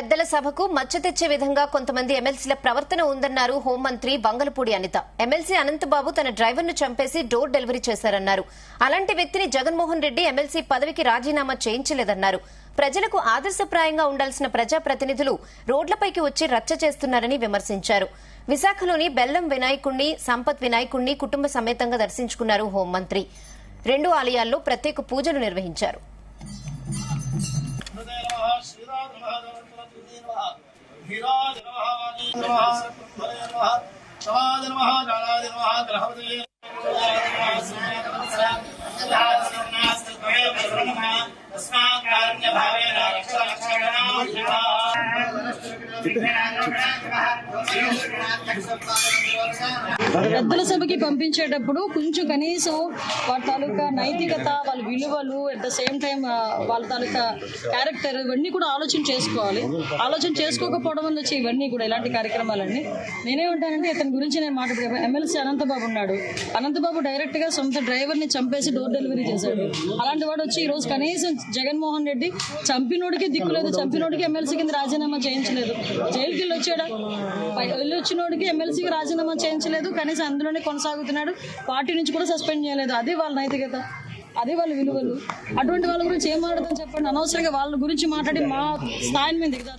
పెద్దల సభకు మచ్చ తెచ్చే విధంగా కొంతమంది ఎమ్మెల్సీల ప్రవర్తన ఉందన్నారు హోంమంత్రి వంగలపూడి అనిత. ఎమ్మెల్సీ అనంతబాబు తన డ్రైవర్ను చంపేసి డోర్ డెలివరీ చేశారన్నారు. అలాంటి వ్యక్తిని జగన్మోహన్ రెడ్డి ఎమ్మెల్సీ పదవికి రాజీనామా చేయించలేదన్నారు. ప్రజలకు ఆదర్శప్రాయంగా ఉండాల్సిన ప్రజాప్రతినిధులు రోడ్లపైకి వచ్చి రచ్చ చేస్తున్నారని విమర్శించారు. విశాఖలోని బెల్లం వినాయకుణ్ణి, సంపత్ వినాయకుణ్ణి కుటుంబ సమేతంగా దర్శించుకున్నారు హోంమంత్రి. 2 ఆలయాల్లో ప్రత్యేక పూజలు నిర్వహించారు. పెద్దల సభకి పంపించేటప్పుడు కొంచెం కనీసం వాళ్ళ తాలూకా నైతికత, వాళ్ళ విలువలు, అట్ ద సేమ్ టైం వాళ్ళ తాలూకా క్యారెక్టర్ ఇవన్నీ కూడా ఆలోచన చేసుకోవాలి. ఆలోచన చేసుకోకపోవడం వల్ల వచ్చి ఇవన్నీ కూడా ఇలాంటి కార్యక్రమాలన్నీ. నేనేమంటానంటే ఇతని గురించి నేను మాట్లాడే ఎమ్మెల్సీ అనంతబాబు ఉన్నాడు. అనంతబాబు డైరెక్ట్ గా సొంత డ్రైవర్ ని చంపేసి డోర్ డెలివరీ చేశాడు. అలాంటి వాడు వచ్చి ఈ రోజు కనీసం జగన్మోహన్ రెడ్డి చంపినోడికి దిక్కులేదు, చంపినోడికి ఎమ్మెల్సీ కింద రాజీనామా చేయించలేదు. జైలుకి వెళ్ళి వచ్చాడా? వెళ్ళి వచ్చినోడికి ఎమ్మెల్సీకి రాజీనామా చేయించలేదు, కనీసం అందులోనే కొనసాగుతున్నాడు. పార్టీ నుంచి కూడా సస్పెండ్ చేయలేదు. అదే వాళ్ళ నైతికత, అదే వాళ్ళ విలువలు. అటువంటి వాళ్ళ గురించి ఏం మాట్లాడదని చెప్పండి. అనవసరంగా వాళ్ళ గురించి మాట్లాడి మా స్థాయిని మేము దిగదారు.